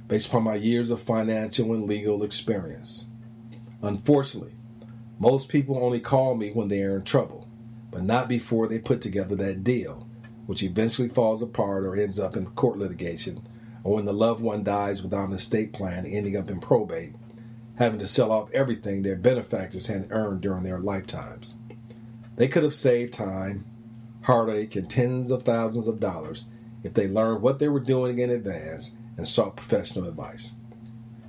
based upon my years of financial and legal experience. Unfortunately, most people only call me when they are in trouble, but not before they put together that deal, which eventually falls apart or ends up in court litigation, or when the loved one dies without an estate plan ending up in probate, having to sell off everything their benefactors had earned during their lifetimes. They could have saved time, heartache, and tens of thousands of dollars if they learned what they were doing in advance and sought professional advice.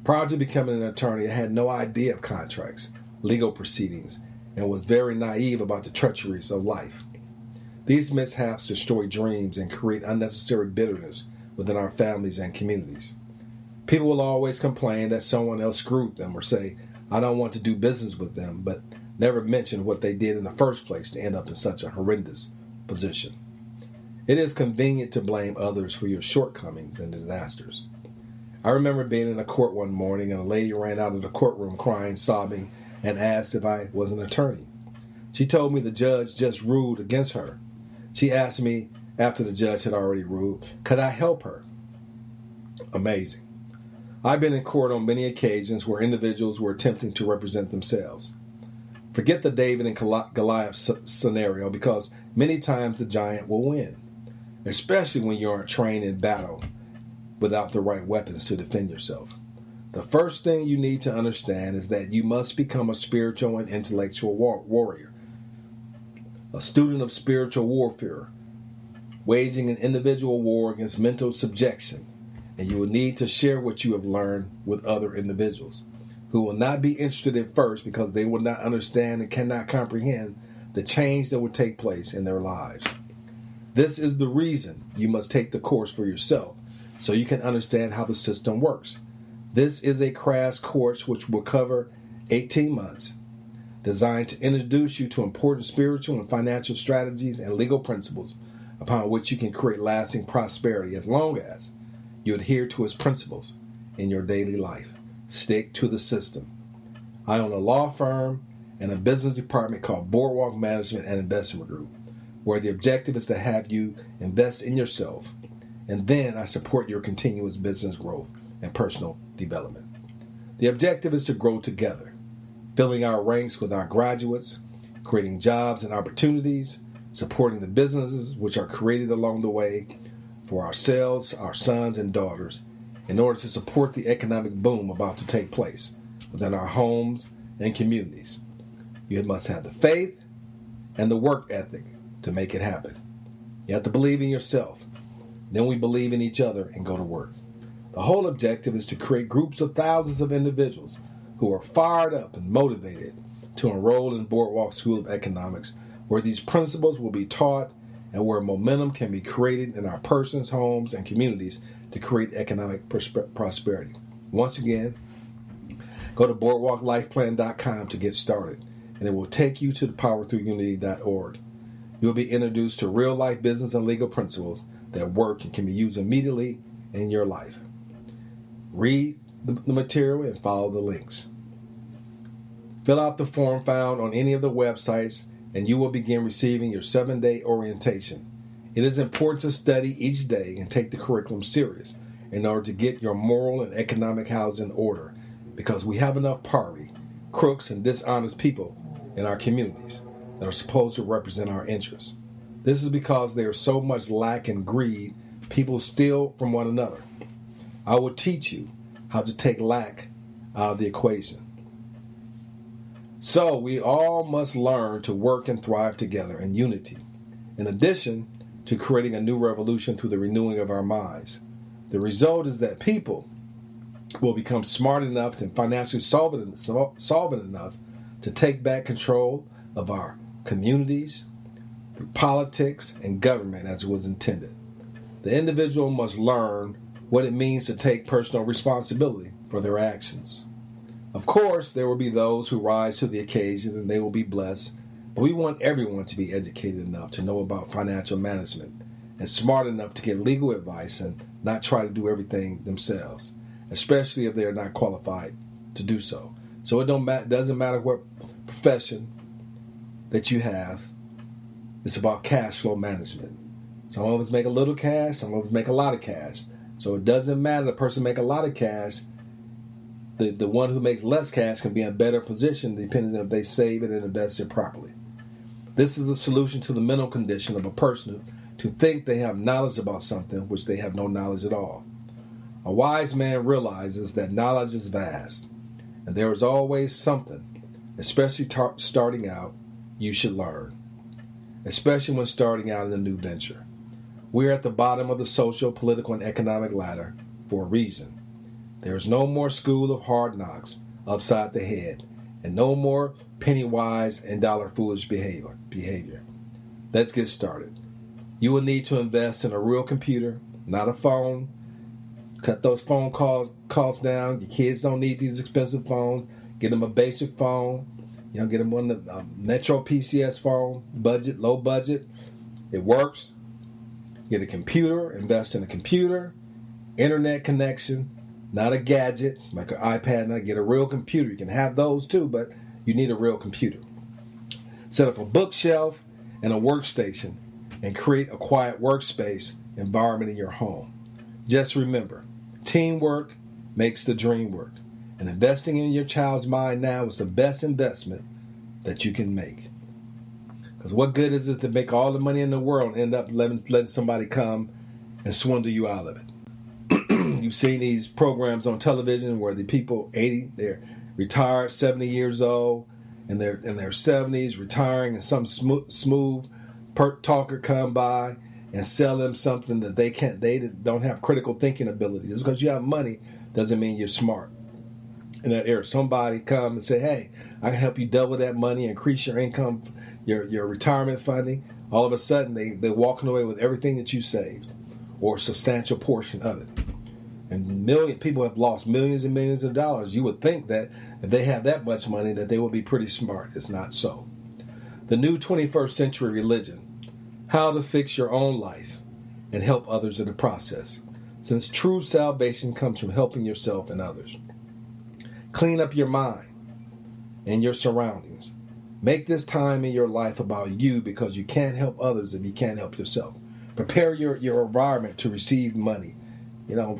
Prior to becoming an attorney, I had no idea of contracts, legal proceedings, and was very naive about the treacheries of life. These mishaps destroy dreams and create unnecessary bitterness within our families and communities. People will always complain that someone else screwed them or say, I don't want to do business with them, but never mention what they did in the first place to end up in such a horrendous position. It is convenient to blame others for your shortcomings and disasters. I remember being in a court one morning and a lady ran out of the courtroom crying, sobbing, and asked if I was an attorney. She told me the judge just ruled against her. She asked me, after the judge had already ruled, could I help her? Amazing. I've been in court on many occasions where individuals were attempting to represent themselves. Forget the David and Goliath scenario, because many times the giant will win, especially when you aren't trained in battle without the right weapons to defend yourself. The first thing you need to understand is that you must become a spiritual and intellectual warrior, a student of spiritual warfare, waging an individual war against mental subjection, and you will need to share what you have learned with other individuals who will not be interested at first because they will not understand and cannot comprehend the change that will take place in their lives. This is the reason you must take the course for yourself so you can understand how the system works. This is a crash course which will cover 18 months, designed to introduce you to important spiritual and financial strategies and legal principles upon which you can create lasting prosperity as long as you adhere to its principles in your daily life. Stick to the system. I own a law firm and a business department called Boardwalk Management and Investment Group, where the objective is to have you invest in yourself, and then I support your continuous business growth and personal development. The objective is to grow together, filling our ranks with our graduates, creating jobs and opportunities, supporting the businesses which are created along the way for ourselves, our sons and daughters, in order to support the economic boom about to take place within our homes and communities. You must have the faith and the work ethic to make it happen. You have to believe in yourself. Then we believe in each other and go to work. The whole objective is to create groups of thousands of individuals who are fired up and motivated to enroll in Boardwalk School of Economics, where these principles will be taught and where momentum can be created in our persons, homes, and communities to create economic prosperity. Once again, go to boardwalklifeplan.com to get started, and it will take you to thepowerthroughunity.org. You will be introduced to real-life business and legal principles that work and can be used immediately in your life. Read the material and follow the links. Fill out the form found on any of the websites, and you will begin receiving your 7-day orientation. It is important to study each day and take the curriculum serious in order to get your moral and economic house in order, because we have enough poverty, crooks, and dishonest people in our communities that are supposed to represent our interests. This is because there is so much lack and greed, people steal from one another. I will teach you how to take lack out of the equation. So we all must learn to work and thrive together in unity, in addition to creating a new revolution through the renewing of our minds. The result is that people will become smart enough and financially solvent enough to take back control of our communities through politics and government as it was intended. The individual must learn what it means to take personal responsibility for their actions. Of course, there will be those who rise to the occasion and they will be blessed, but we want everyone to be educated enough to know about financial management and smart enough to get legal advice and not try to do everything themselves, especially if they are not qualified to do so. So it doesn't matter what profession that you have, it's about cash flow management. Some of us make a little cash, some of us make a lot of cash. So it doesn't matter the person make a lot of cash. The one who makes less cash can be in a better position depending on if they save it and invest it properly. This is a solution to the mental condition of a person to think they have knowledge about something which they have no knowledge at all. A wise man realizes that knowledge is vast, and there is always something, especially starting out, you should learn, especially when starting out in a new venture. We're at the bottom of the social, political, and economic ladder for a reason. There is no more school of hard knocks upside the head, and no more penny wise and dollar foolish behavior. Let's get started. You will need to invest in a real computer, not a phone. Cut those phone costs down. Your kids don't need these expensive phones. Get them a basic phone. Get them one of the Metro PCS phone, low budget. It works. Get a computer, invest in a computer, internet connection, not a gadget like an iPad. Now get a real computer. You can have those too, but you need a real computer. Set up a bookshelf and a workstation and create a quiet workspace environment in your home. Just remember, teamwork makes the dream work. And investing in your child's mind now is the best investment that you can make. Because what good is it to make all the money in the world and end up letting somebody come and swindle you out of it? You've seen these programs on television where the people 80, they're retired, 70 years old, and they're in their 70s retiring, and some smooth talker come by and sell them something that they don't have critical thinking ability. Just because you have money doesn't mean you're smart. In that era, somebody come and say, hey, I can help you double that money, increase your income, your retirement funding. All of a sudden, they're walking away with everything that you saved, or a substantial portion of it. And people have lost millions and millions of dollars. You would think that if they have that much money, that they would be pretty smart. It's not so. The new 21st century religion, how to fix your own life and help others in the process, since true salvation comes from helping yourself and others. Clean up your mind and your surroundings. Make this time in your life about you, because you can't help others if you can't help yourself. Prepare your environment to receive money.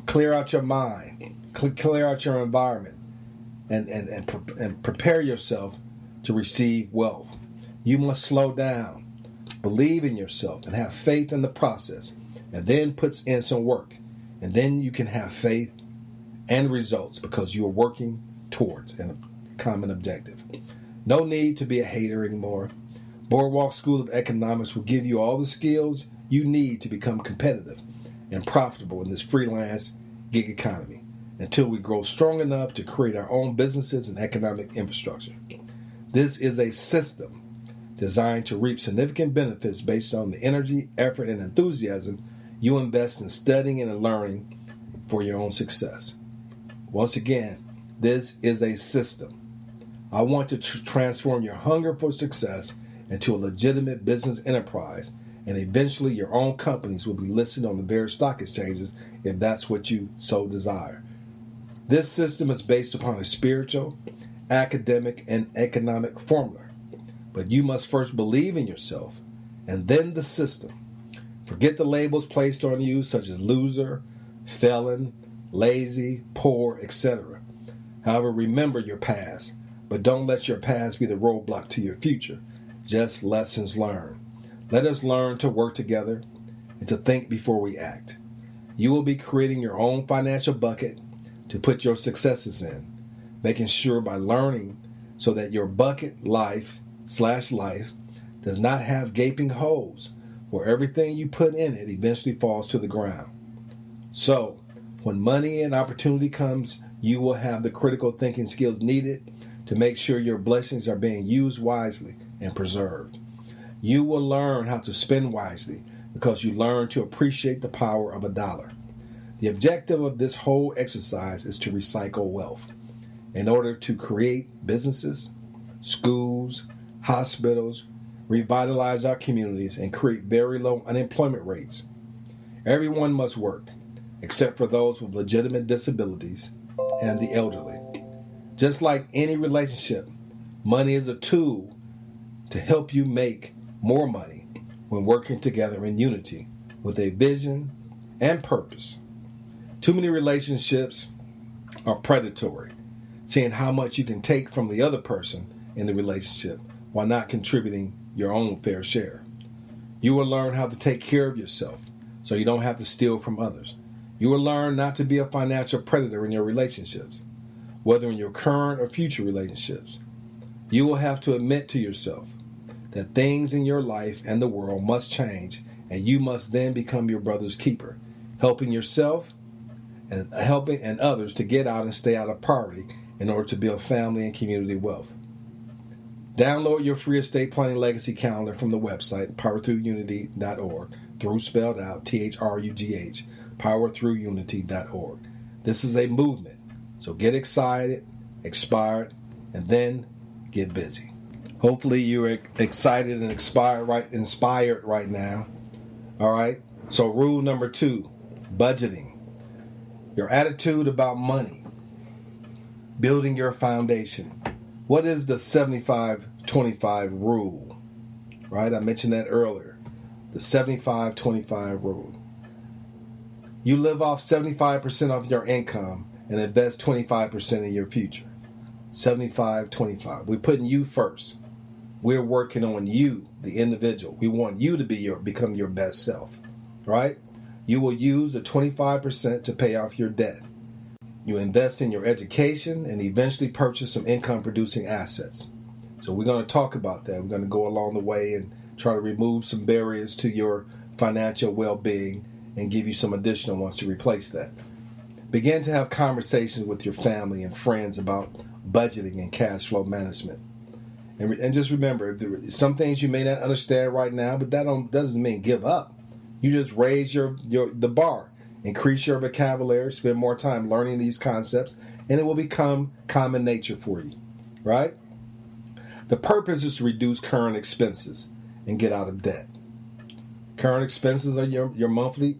Clear out your mind, clear out your environment, and prepare yourself to receive wealth. You must slow down, believe in yourself, and have faith in the process, and then put in some work. And then you can have faith and results because you are working towards a common objective. No need to be a hater anymore. Boardwalk School of Economics will give you all the skills you need to become competitive and profitable in this freelance gig economy until we grow strong enough to create our own businesses and economic infrastructure. This is a system designed to reap significant benefits based on the energy, effort, and enthusiasm you invest in studying and learning for your own success. Once again, this is a system. I want to transform your hunger for success into a legitimate business enterprise, and eventually your own companies will be listed on the various stock exchanges if that's what you so desire. This system is based upon a spiritual, academic, and economic formula. But you must first believe in yourself and then the system. Forget the labels placed on you such as loser, felon, lazy, poor, etc. However, remember your past, but don't let your past be the roadblock to your future. Just lessons learned. Let us learn to work together and to think before we act. You will be creating your own financial bucket to put your successes in, making sure by learning so that your bucket life does not have gaping holes where everything you put in it eventually falls to the ground. So, when money and opportunity comes, you will have the critical thinking skills needed to make sure your blessings are being used wisely and preserved. You will learn how to spend wisely because you learn to appreciate the power of a dollar. The objective of this whole exercise is to recycle wealth in order to create businesses, schools, hospitals, revitalize our communities, and create very low unemployment rates. Everyone must work, except for those with legitimate disabilities and the elderly. Just like any relationship, money is a tool to help you make more money when working together in unity with a vision and purpose. Too many relationships are predatory, seeing how much you can take from the other person in the relationship while not contributing your own fair share. You will learn how to take care of yourself so you don't have to steal from others. You will learn not to be a financial predator in your relationships, whether in your current or future relationships. You will have to admit to yourself that things in your life and the world must change, and you must then become your brother's keeper, helping yourself and others to get out and stay out of poverty in order to build family and community wealth. Download your free estate planning legacy calendar from the website powerthrough.unity.org, through spelled out THRUGH, powerthrough.unity.org. This is a movement, so get excited, inspired, and then get busy. Hopefully you're excited and inspired right now. All right. So rule number 2, budgeting. Your attitude about money. Building your foundation. What is the 75-25 rule? Right? I mentioned that earlier. The 75-25 rule. You live off 75% of your income and invest 25% in your future. 75-25. We're putting you first. We're working on you, the individual. We want you to become your best self. Right? You will use the 25% to pay off your debt. You invest in your education and eventually purchase some income-producing assets. So we're going to talk about that. We're going to go along the way and try to remove some barriers to your financial well-being and give you some additional ones to replace that. Begin to have conversations with your family and friends about budgeting and cash flow management. And just remember, some things you may not understand right now, but that doesn't mean give up. You just raise the bar, increase your vocabulary, spend more time learning these concepts, and it will become common nature for you, right? The purpose is to reduce current expenses and get out of debt. Current expenses are your monthly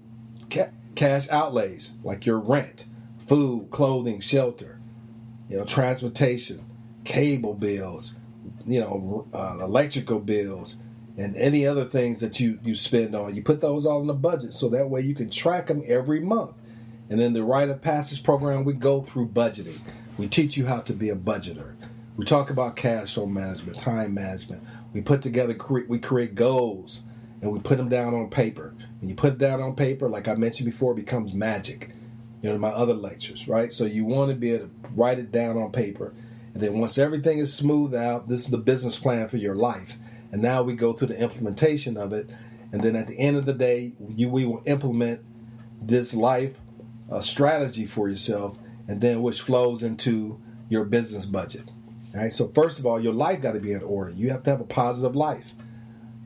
cash outlays, like your rent, food, clothing, shelter, transportation, cable bills, electrical bills, and any other things that you spend on. You put those all in the budget so that way you can track them every month. And in the Rite of Passage program, we go through budgeting. We teach you how to be a budgeter. We talk about cash flow management, time management. We put together, we create goals, and we put them down on paper. When you put it down on paper, like I mentioned before, it becomes magic. In my other lectures, right? So you want to be able to write it down on paper. And then once everything is smoothed out, this is the business plan for your life. And now we go through the implementation of it. And then at the end of the day, we will implement this life strategy for yourself, and then which flows into your business budget. All right. So first of all, your life got to be in order. You have to have a positive life.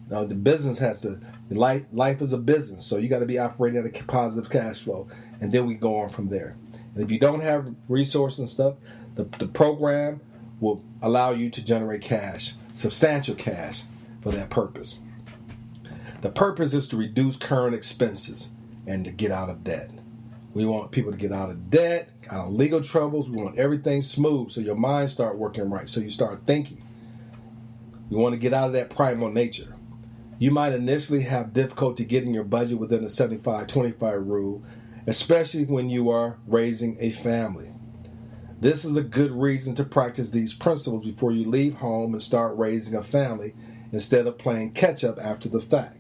Now, the business has to, life is a business. So you got to be operating at a positive cash flow. And then we go on from there. And if you don't have resources and stuff, the program will allow you to generate cash, substantial cash for that purpose. The purpose is to reduce current expenses and to get out of debt. We want people to get out of debt, out of legal troubles. We want everything smooth so your mind start working right, so you start thinking. We want to get out of that primal nature. You might initially have difficulty getting your budget within the 75-25 rule, especially when you are raising a family. This is a good reason to practice these principles before you leave home and start raising a family instead of playing catch up after the fact.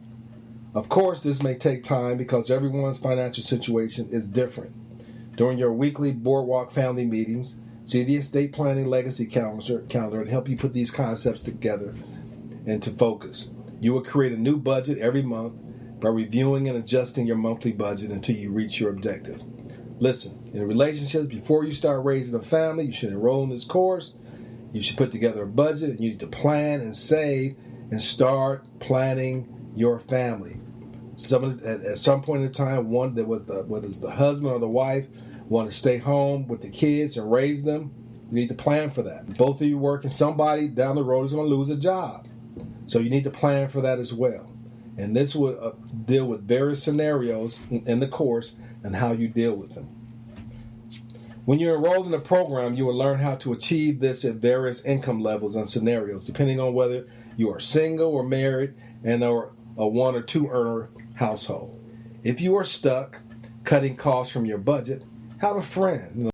Of course, this may take time because everyone's financial situation is different. During your weekly Boardwalk family meetings, see the estate planning legacy calendar to help you put these concepts together into focus. You will create a new budget every month by reviewing and adjusting your monthly budget until you reach your objective. Listen, in relationships, before you start raising a family, you should enroll in this course. You should put together a budget, and you need to plan and save and start planning your family. At some point in time, whether it's the husband or the wife, want to stay home with the kids and raise them, you need to plan for that. Both of you working, somebody down the road is going to lose a job. So you need to plan for that as well. And this will deal with various scenarios in the course and how you deal with them. When you enroll in the program, you will learn how to achieve this at various income levels and scenarios, depending on whether you are single or married and are a one or two earner household. If you are stuck cutting costs from your budget, Have a friend.